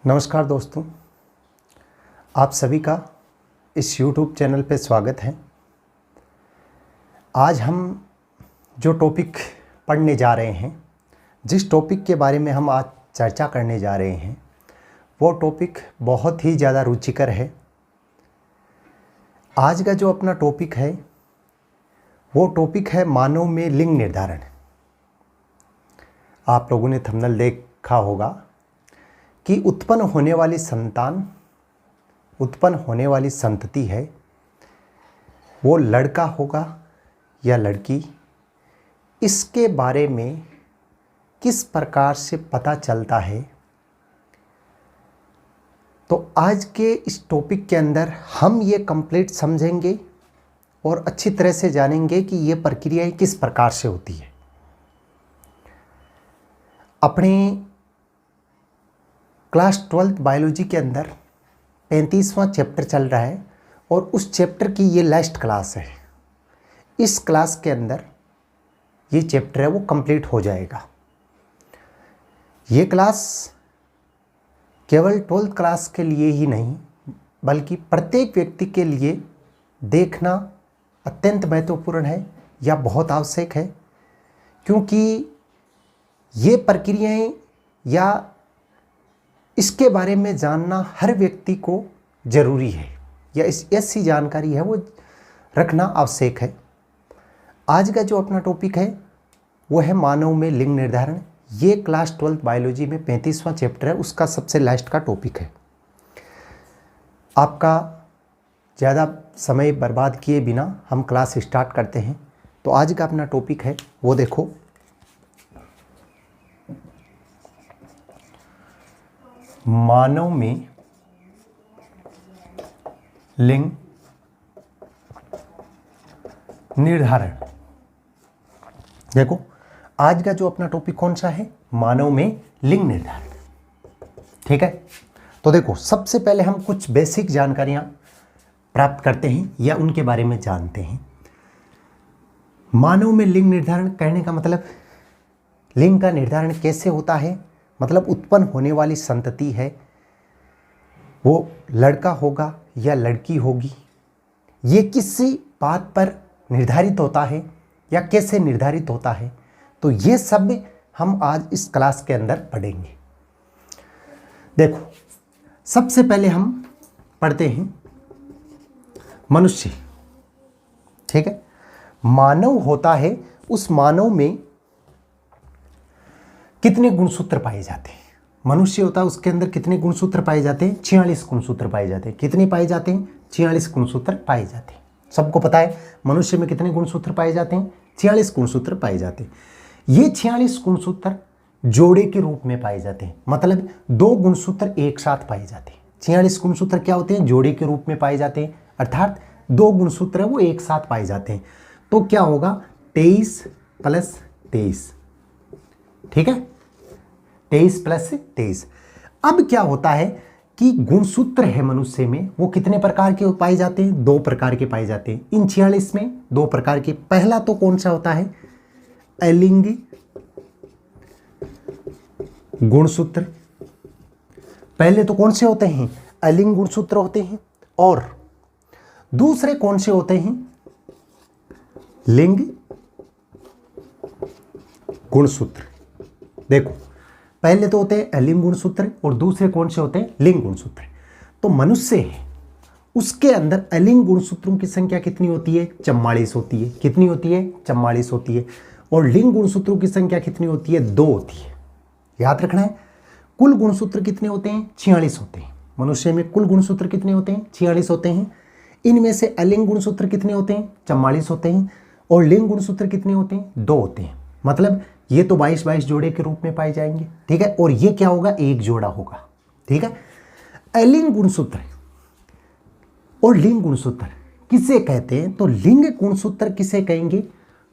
नमस्कार दोस्तों, आप सभी का इस YouTube चैनल पे स्वागत है। आज हम जो टॉपिक पढ़ने जा रहे हैं, जिस टॉपिक के बारे में हम आज चर्चा करने जा रहे हैं, वो टॉपिक बहुत ही ज़्यादा रुचिकर है। आज का जो अपना टॉपिक है वो टॉपिक है मानव में लिंग निर्धारण। आप लोगों ने थंबनेल देखा होगा कि उत्पन्न होने वाली संतति है वो लड़का होगा या लड़की, इसके बारे में किस प्रकार से पता चलता है। तो आज के इस टॉपिक के अंदर हम ये कंप्लीट समझेंगे और अच्छी तरह से जानेंगे कि ये प्रक्रियाएं किस प्रकार से होती है। अपने क्लास 12th बायोलॉजी के अंदर 35वां चैप्टर चल रहा है और उस चैप्टर की ये लास्ट क्लास है। इस क्लास के अंदर ये चैप्टर है वो कंप्लीट हो जाएगा। ये क्लास केवल 12th क्लास के लिए ही नहीं बल्कि प्रत्येक व्यक्ति के लिए देखना अत्यंत महत्वपूर्ण है या बहुत आवश्यक है, क्योंकि ये प्रक्रियाएं या इसके बारे में जानना हर व्यक्ति को ज़रूरी है या ऐसी जानकारी है वो रखना आवश्यक है। आज का जो अपना टॉपिक है वो है मानव में लिंग निर्धारण। ये क्लास 12th बायोलॉजी में 35वां चैप्टर है, उसका सबसे लास्ट का टॉपिक है। आपका ज़्यादा समय बर्बाद किए बिना हम क्लास स्टार्ट करते हैं। तो आज का अपना टॉपिक है वो देखो, मानव में लिंग निर्धारण। देखो आज का जो अपना टॉपिक कौन सा है, मानव में लिंग निर्धारण। ठीक है, तो देखो सबसे पहले हम कुछ बेसिक जानकारियां प्राप्त करते हैं या उनके बारे में जानते हैं। मानव में लिंग निर्धारण कहने का मतलब लिंग का निर्धारण कैसे होता है, मतलब उत्पन्न होने वाली संतति है वो लड़का होगा या लड़की होगी, ये किसी बात पर निर्धारित होता है या कैसे निर्धारित होता है। तो ये सब हम आज इस क्लास के अंदर पढ़ेंगे। देखो सबसे पहले हम पढ़ते हैं मनुष्य। ठीक है, मानव होता है, उस मानव में कितने गुणसूत्र पाए जाते हैं। मनुष्य होता है उसके अंदर कितने गुणसूत्र पाए जाते हैं, 46 गुणसूत्र पाए जाते हैं। कितने पाए जाते हैं, 46 गुणसूत्र पाए जाते हैं। सबको पता है मनुष्य में कितने गुणसूत्र पाए जाते हैं, 46 गुणसूत्र पाए जाते हैं। ये 46 गुणसूत्र जोड़े के रूप में पाए जाते हैं, मतलब 2 गुणसूत्र एक साथ पाए जाते हैं। 46 गुणसूत्र क्या होते हैं, जोड़े के रूप में पाए जाते हैं, अर्थात 2 गुणसूत्र है वो एक साथ पाए जाते हैं। तो क्या होगा, 23 + 23। ठीक है, 23 + 23। अब क्या होता है कि गुणसूत्र है मनुष्य में वो कितने प्रकार के पाए जाते हैं, 2 प्रकार के पाए जाते हैं। इन 46 में 2 प्रकार के। पहला तो कौन सा होता है, अलिंग गुणसूत्र। पहले तो कौन से होते हैं, अलिंग गुणसूत्र होते हैं। और दूसरे कौन से होते हैं, लिंग गुणसूत्र। देखो पहले तो होते हैं अलिंग गुणसूत्र और दूसरे कौन से होते हैं, लिंग गुणसूत्र। तो मनुष्य है उसके अंदर अलिंग गुणसूत्रों की संख्या कितनी होती है, 44 होती है। कितनी होती है, 44 होती है। और लिंग गुणसूत्रों की संख्या कितनी होती है, 2 होती है। याद रखना है, कुल गुणसूत्र कितने होते हैं, 46 होते हैं। मनुष्य में कुल गुणसूत्र कितने होते हैं, 46 होते हैं। इनमें से अलिंग गुणसूत्र कितने होते हैं, 44 होते हैं। और लिंग गुणसूत्र कितने होते हैं, 2 होते हैं। मतलब ये तो 22 जोड़े के रूप में पाए जाएंगे। ठीक है, और ये क्या होगा, 1 जोड़ा होगा। ठीक है, अलिंग गुणसूत्र और लिंग गुणसूत्र किसे कहते हैं, तो लिंग गुणसूत्र किसे कहेंगे,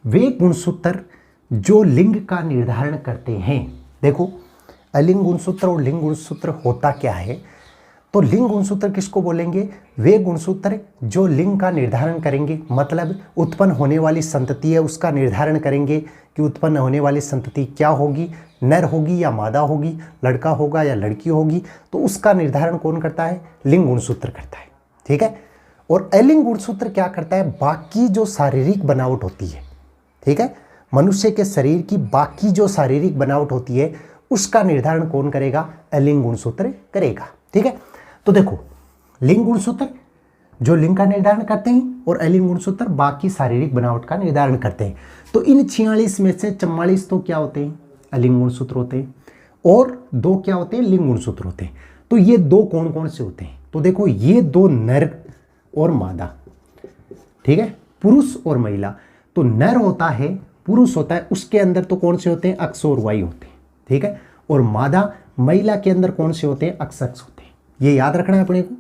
वे गुणसूत्र जो लिंग का निर्धारण करते हैं। देखो अलिंग गुणसूत्र और लिंग गुणसूत्र होता क्या है, तो लिंग गुणसूत्र किसको बोलेंगे? वे गुणसूत्र जो लिंग का निर्धारण करेंगे, मतलब उत्पन्न होने वाली संतति है उसका निर्धारण करेंगे कि उत्पन्न होने वाली संतति क्या होगी, नर होगी या मादा होगी, लड़का होगा या लड़की होगी, तो उसका निर्धारण कौन करता है? लिंग गुणसूत्र करता है। ठीक है। और अलिंग गुणसूत्र क्या करता है? बाकी जो शारीरिक बनावट होती है, ठीक है, मनुष्य के शरीर की बाकी जो शारीरिक बनावट होती है उसका निर्धारण कौन करेगा? अलिंग गुणसूत्र करेगा। ठीक है। तो देखो, लिंग गुणसूत्र जो लिंग का निर्धारण करते हैं और अलिंग गुणसूत्र बाकी शारीरिक बनावट का निर्धारण करते हैं। तो इन 46 में से 44 तो क्या होते हैं? अलिंग गुणसूत्र होते हैं और 2 क्या होते हैं? लिंग गुणसूत्र होते हैं। तो ये 2 कौन कौन से होते हैं? तो देखो, ये 2 नर और मादा, ठीक है, पुरुष और महिला। तो नर होता है, पुरुष होता है, उसके अंदर तो कौन से होते हैं? अक्ष और वाई होते हैं। ठीक है। और मादा महिला के अंदर कौन से होते हैं? अक्ष होते हैं। ये याद रखना है अपने को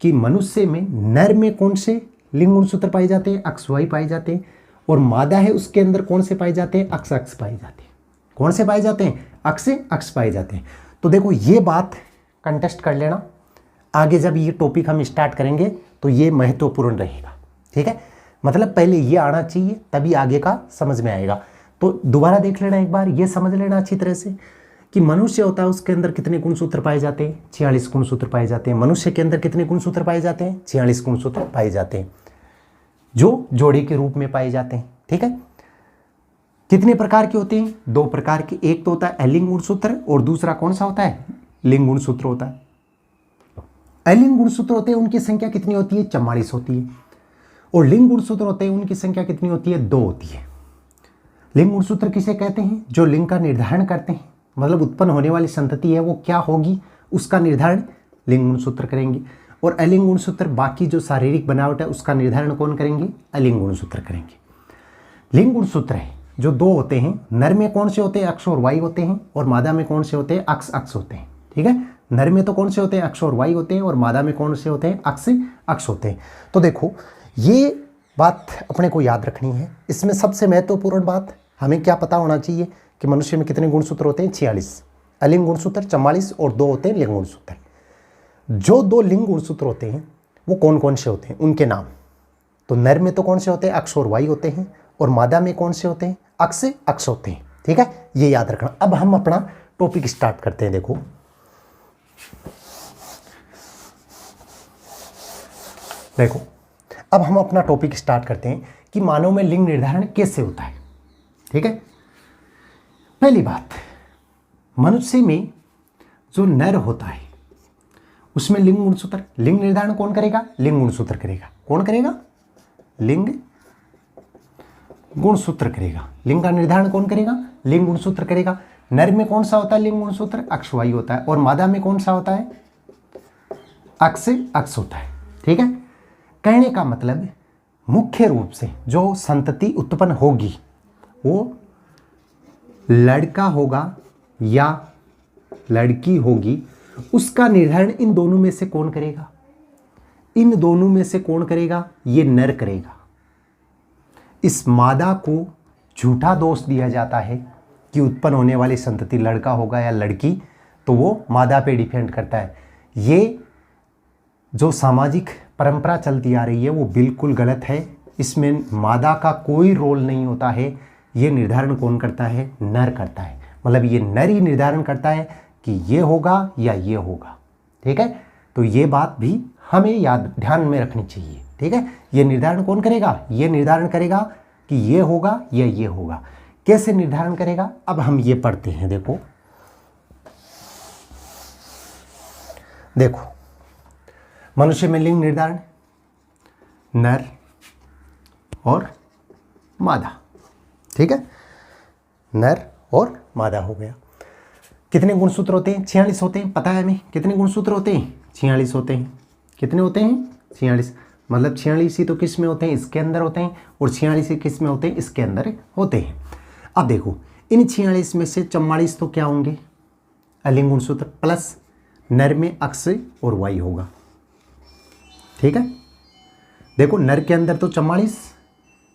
कि मनुष्य में नर में कौन से लिंग गुणसूत्र पाए जाते हैं? अक्ष वाई पाए जाते हैं। और मादा है उसके अंदर कौन से पाए जाते हैं? अक्ष पाए जाते हैं। कौन से पाए जाते हैं? अक्ष पाए जाते हैं। तो देखो, ये बात कंटेस्ट कर लेना, आगे जब ये टॉपिक हम स्टार्ट करेंगे तो ये महत्वपूर्ण रहेगा। ठीक है। मतलब पहले ये आना चाहिए तभी आगे का समझ में आएगा। तो दोबारा देख लेना एक बार, ये समझ लेना अच्छी तरह से कि मनुष्य होता है उसके अंदर कितने गुणसूत्र पाए जाते हैं? 46 गुणसूत्र पाए जाते हैं। मनुष्य के अंदर कितने गुणसूत्र पाए जाते हैं? 46 गुणसूत्र पाए जाते हैं, जो जोड़ी के रूप में पाए जाते हैं। ठीक है। कितने प्रकार के होते हैं? 2 प्रकार के। एक तो होता है अलिंग गुणसूत्र और दूसरा कौन सा होता है? लिंग गुणसूत्र होता है। अलिंग गुणसूत्र होते हैं उनकी संख्या कितनी होती है? 44 होती है। और लिंग गुणसूत्र होते हैं उनकी संख्या कितनी होती है? 2 होती है। लिंग गुणसूत्र किसे कहते हैं? जो लिंग का निर्धारण करते हैं, मतलब उत्पन्न होने वाली संतति है वो क्या होगी उसका निर्धारण लिंग गुणसूत्र करेंगे। और अलिंग गुणसूत्र बाकी जो शारीरिक बनावट है उसका निर्धारण कौन करेंगे? अलिंग गुणसूत्र करेंगे। लिंग गुणसूत्र है जो 2 होते हैं। नर में कौन से होते हैं? अक्ष और वाई होते हैं। और मादा में कौन से होते हैं? अक्ष होते हैं। ठीक है। नर में तो कौन से होते हैं? अक्ष और वाई होते हैं। और मादा में कौन से होते हैं? अक्ष होते हैं। तो देखो, ये बात अपने को याद रखनी है। इसमें सबसे महत्वपूर्ण बात हमें क्या पता होना चाहिए कि मनुष्य में कितने गुणसूत्र होते हैं? 46 अलिंग गुणसूत्र, 44 और 2 होते हैं लिंग गुणसूत्र। जो 2 लिंग गुणसूत्र होते हैं वो कौन कौन से होते हैं? उनके नाम। तो नर में तो कौन से होते हैं? अक्ष और वाई होते हैं। और मादा में कौन से होते हैं? अक्ष होते हैं। ठीक है, ये याद रखना। अब हम अपना टॉपिक स्टार्ट करते हैं। देखो, अब हम अपना टॉपिक स्टार्ट करते हैं कि मानव में लिंग निर्धारण कैसे होता है। ठीक है। पहली बात, मनुष्य में जो नर होता है उसमें लिंग गुणसूत्र, लिंग निर्धारण कौन करेगा? लिंग गुणसूत्र करेगा। कौन करेगा? लिंग गुणसूत्र करेगा। लिंग का निर्धारण कौन करेगा? लिंग गुणसूत्र करेगा। नर में कौन सा होता है लिंग गुणसूत्र? अक्ष वाई होता है। और मादा में कौन सा होता है? अक्ष होता है। ठीक है। कहने का मतलब मुख्य रूप से जो संतति उत्पन्न होगी वो लड़का होगा या लड़की होगी, उसका निर्धारण इन दोनों में से कौन करेगा? इन दोनों में से कौन करेगा? ये नर करेगा। इस मादा को झूठा दोष दिया जाता है कि उत्पन्न होने वाली संतति लड़का होगा या लड़की, तो वो मादा पे डिपेंड करता है। ये जो सामाजिक परंपरा चलती आ रही है वो बिल्कुल गलत है। इसमें मादा का कोई रोल नहीं होता है। ये निर्धारण कौन करता है? नर करता है। मतलब ये नर ही निर्धारण करता है कि ये होगा या ये होगा। ठीक है। तो ये बात भी हमें याद ध्यान में रखनी चाहिए। ठीक है। ये निर्धारण कौन करेगा? ये निर्धारण करेगा कि ये होगा या ये होगा। कैसे निर्धारण करेगा? अब हम ये पढ़ते हैं। देखो, मनुष्य में लिंग निर्धारण नर और मादा। ठीक है। नर और मादा हो गया। कितने गुणसूत्र होते हैं? 46 होते हैं। पता है हमें कितने गुणसूत्र होते हैं? 46 होते हैं। कितने होते हैं? 46। मतलब 46 ही तो किस में होते हैं? इसके अंदर होते हैं। और 46 ही किस में होते हैं? इसके अंदर होते हैं। अब देखो, इन 46 में से 44 तो क्या होंगे? अलिंग गुणसूत्र प्लस नर में अक्ष और वाई होगा। ठीक है। देखो, नर के अंदर तो 44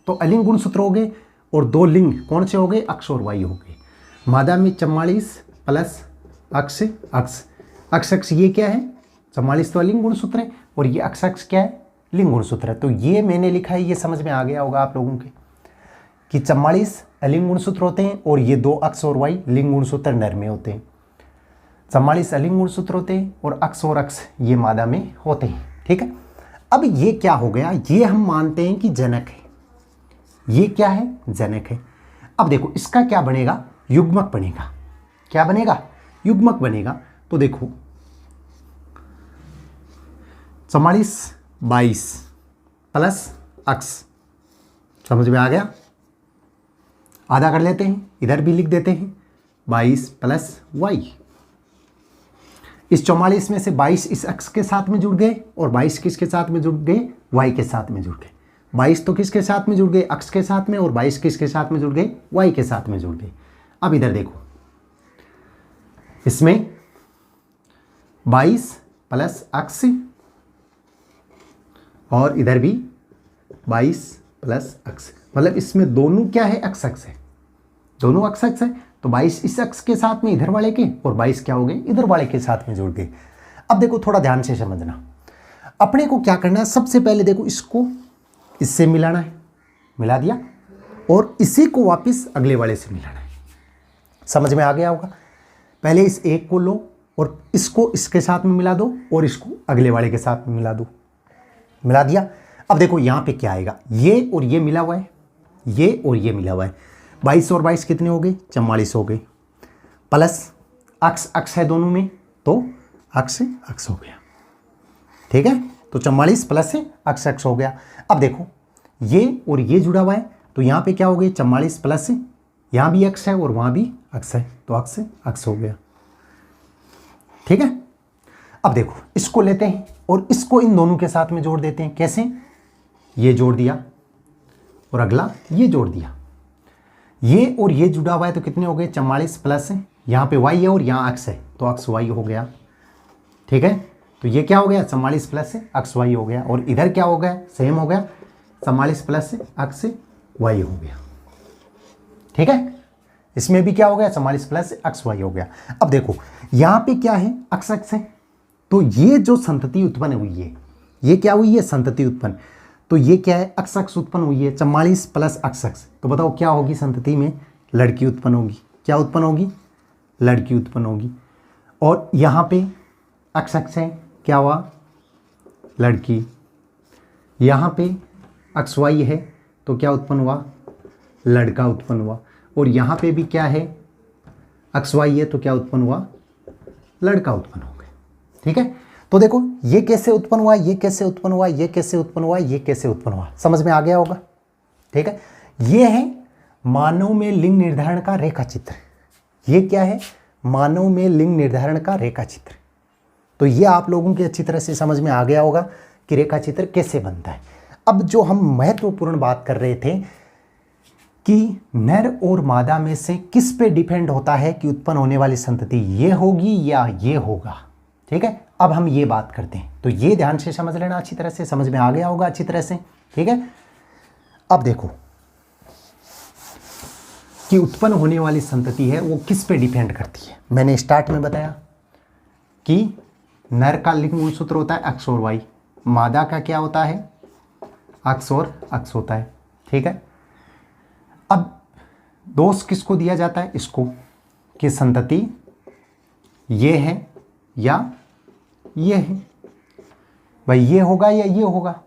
तो अलिंग गुणसूत्र हो गए और 2 लिंग कौन से हो गए? अक्ष और वाई हो गए। मादा में 44 प्लस अक्ष। ये क्या है? 44 तो अलिंग गुणसूत्र है और ये अक्ष अक्ष क्या है, लिंग गुणसूत्र है। तो ये मैंने लिखा है, ये समझ में आ गया होगा आप लोगों के कि 44 अलिंग गुणसूत्र होते हैं और ये 2 अक्ष और वाई लिंग गुणसूत्र नर में होते हैं। 44 अलिंग गुणसूत्र होते हैं और अक्ष और अक्ष ये मादा में होते हैं। ठीक है, अब ये क्या हो गया, ये हम मानते हैं कि जनक है, ये क्या है, जनक है। अब देखो इसका क्या बनेगा, युग्मक बनेगा। क्या बनेगा, युग्मक बनेगा। तो देखो 44 22 प्लस अक्ष, समझ में आ गया, आधा कर लेते हैं, इधर भी लिख देते हैं 22 प्लस वाई। इस 44 में से 22 इस अक्ष के साथ में जुड़ गए और 22 किसके साथ में जुड़ गए, वाई के साथ में जुड़ गए। 22 तो किसके साथ में जुड़ गए, अक्ष के साथ में, और 22 किसके साथ में जुड़ गए, वाई के साथ में जुड़ गए। अब इधर देखो, इसमें 22 प्लस अक्ष और इधर भी 22 प्लस अक्ष, मतलब इसमें दोनों क्या है, अक्ष अक्ष है, दोनों अक्ष अक्ष है। तो 22 इस अक्ष के साथ में इधर वाले के और 22 क्या हो गए, इधर वाले के साथ में जुड़ गए। अब देखो थोड़ा ध्यान से समझना, अपने को क्या करना है, सबसे पहले देखो इसको इससे मिलाना है, मिला दिया, और इसी को वापस अगले वाले से मिलाना है। समझ में आ गया होगा। पहले इस एक को लो और इसको इसके साथ में मिला दो और इसको अगले वाले के साथ में मिला दो, मिला दिया। अब देखो यहाँ पे क्या आएगा, ये और ये मिला हुआ है, ये और ये मिला हुआ है। 22 और 22 कितने हो गए, 44 हो गए, प्लस अक्ष अक्ष है दोनों में, तो अक्ष अक्ष हो गया। ठीक है, तो 44 प्लस से अक्ष अक्ष हो गया। अब देखो ये और ये जुड़ा हुआ है, तो यहाँ पे क्या हो गया, 44 प्लस से, यहाँ भी अक्ष है और वहाँ भी अक्ष है, तो अक्ष अक्ष हो गया। ठीक है, अब देखो इसको लेते हैं और इसको इन दोनों के साथ में जोड़ देते हैं। कैसे, ये जोड़ दिया और अगला ये जोड़ दिया, ये और ये जुड़ा हुआ है, तो कितने हो गए, 44 प्लस यहाँ पे वाई है और यहाँ अक्ष है, तो अक्ष वाई हो गया। ठीक है, तो ये क्या हो गया, 44 प्लस अक्ष वाई हो गया, और इधर क्या हो गया, सेम हो गया, 44 प्लस अक्ष वाई हो गया। ठीक है, इसमें भी क्या हो गया, 44 प्लस अक्ष वाई हो गया। अब देखो यहाँ पे क्या है, अक्ष अक्ष है, तो ये जो संतति उत्पन्न हुई है, ये क्या हुई है, संतति उत्पन्न, तो ये क्या है, अक्ष अक्ष उत्पन्न हुई है, 44 प्लस अक्ष अक्ष। तो बताओ क्या होगी, संतति में लड़की उत्पन्न होगी। क्या उत्पन्न होगी, लड़की उत्पन्न होगी। और यहाँ पे अक्ष अक्ष है, क्या हुआ, लड़की। यहाँ पे अक्ष वाई है, तो क्या उत्पन्न हुआ, लड़का उत्पन्न हुआ। और यहाँ पे भी क्या है, अक्ष वाई है, तो क्या उत्पन्न हुआ, लड़का उत्पन्न हो गया। ठीक है, तो देखो ये कैसे उत्पन्न हुआ, ये कैसे उत्पन्न हुआ, ये कैसे उत्पन्न हुआ, ये कैसे उत्पन्न हुआ, समझ में आ गया होगा। ठीक है, ये है मानव में लिंग निर्धारण का रेखा चित्र। ये क्या है, मानव में लिंग निर्धारण का रेखा चित्र। तो ये आप लोगों की अच्छी तरह से समझ में आ गया होगा कि रेखा चित्र कैसे बनता है। अब जो हम महत्वपूर्ण बात कर रहे थे कि नर और मादा में से किस पे डिपेंड होता है कि उत्पन्न होने वाली संतति ये होगी या ये होगा। ठीक है, अब हम ये बात करते हैं, तो ये ध्यान से समझ लेना, अच्छी तरह से समझ में आ गया होगा अच्छी तरह से। ठीक है, अब देखो कि उत्पन्न होने वाली संतति है वो किस पे डिपेंड करती है। मैंने स्टार्ट में बताया कि नर का लिंग गुणसूत्र होता है अक्ष और वाई, मादा का क्या होता है, अक्ष और अक्ष होता है। ठीक है, अब दोष किसको दिया जाता है, इसको, कि संतति ये है या ये है, भाई ये होगा या ये होगा।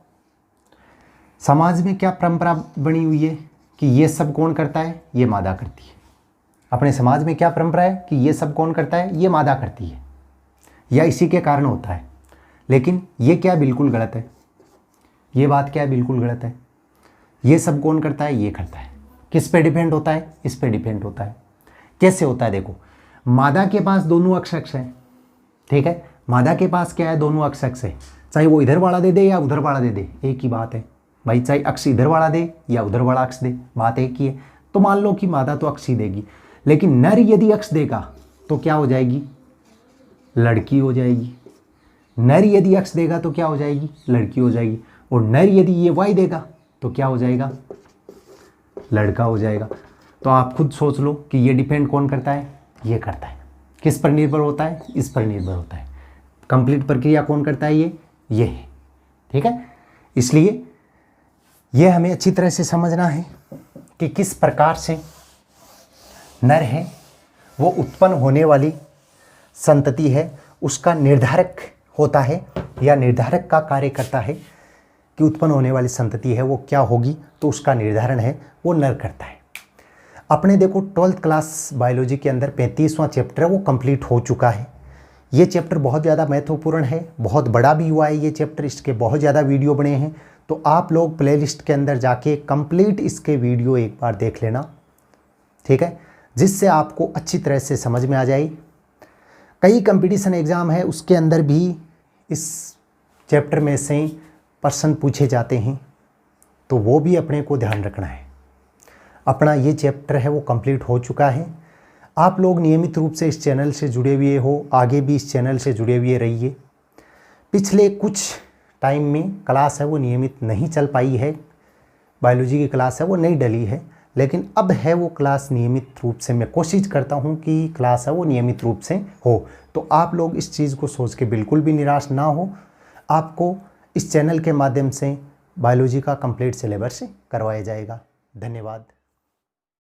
समाज में क्या परंपरा बनी हुई है कि ये सब कौन करता है, ये मादा करती है। अपने समाज में क्या परंपरा है कि ये सब कौन करता है, ये मादा करती है, या इसी के कारण होता है। लेकिन ये क्या बिल्कुल गलत है, ये बात क्या है, बिल्कुल गलत है। ये सब कौन करता है, ये करता है। किस पे डिपेंड होता है, इस पे डिपेंड होता है। कैसे होता है, देखो मादा के पास दोनों अक्ष अक्ष है। ठीक है, मादा के पास क्या है, दोनों अक्ष अक्ष है, चाहे वो इधर वाला दे दे या उधर वाला दे दे, एक ही बात है भाई, चाहे अक्ष इधर वाला दे या उधर वाला अक्ष दे, बात एक ही है। तो मान लो कि मादा तो अक्ष ही देगी, लेकिन नर यदि अक्ष देगा तो क्या हो जाएगी, लड़की हो जाएगी। नर यदि अक्ष देगा तो क्या हो जाएगी, लड़की हो जाएगी। और नर यदि ये वाई देगा तो क्या हो जाएगा, लड़का हो जाएगा। तो आप खुद सोच लो कि ये डिपेंड कौन करता है, ये करता है। किस पर निर्भर होता है, इस पर निर्भर होता है। कंप्लीट प्रक्रिया कौन करता है? ये है। ठीक है, इसलिए ये हमें अच्छी तरह से समझना है कि किस प्रकार से नर है वो उत्पन्न होने वाली संतति है उसका निर्धारक होता है या निर्धारक का कार्य करता है कि उत्पन्न होने वाली संतति है वो क्या होगी, तो उसका निर्धारण है वो नर करता है। अपने देखो 12th क्लास बायोलॉजी के अंदर 35वां चैप्टर है वो कंप्लीट हो चुका है। ये चैप्टर बहुत ज़्यादा महत्वपूर्ण है, बहुत बड़ा भी हुआ है ये चैप्टर, इसके बहुत ज़्यादा वीडियो बने हैं। तो आप लोग प्लेलिस्ट के अंदर जाके कंप्लीट इसके वीडियो एक बार देख लेना, ठीक है, जिससे आपको अच्छी तरह से समझ में आ जाए। कई कंपटीशन एग्ज़ाम है उसके अंदर भी इस चैप्टर में से प्रश्न पूछे जाते हैं, तो वो भी अपने को ध्यान रखना है। अपना ये चैप्टर है वो कंप्लीट हो चुका है। आप लोग नियमित रूप से इस चैनल से जुड़े हुए हो, आगे भी इस चैनल से जुड़े हुए रहिए। पिछले कुछ टाइम में क्लास है वो नियमित नहीं चल पाई है, बायोलॉजी की क्लास है वो नहीं डली है, लेकिन अब है वो क्लास नियमित रूप से। मैं कोशिश करता हूँ कि क्लास है वो नियमित रूप से हो। तो आप लोग इस चीज़ को सोच के बिल्कुल भी निराश ना हो। आपको इस चैनल के माध्यम से बायोलॉजी का कंप्लीट सिलेबस करवाया जाएगा। धन्यवाद।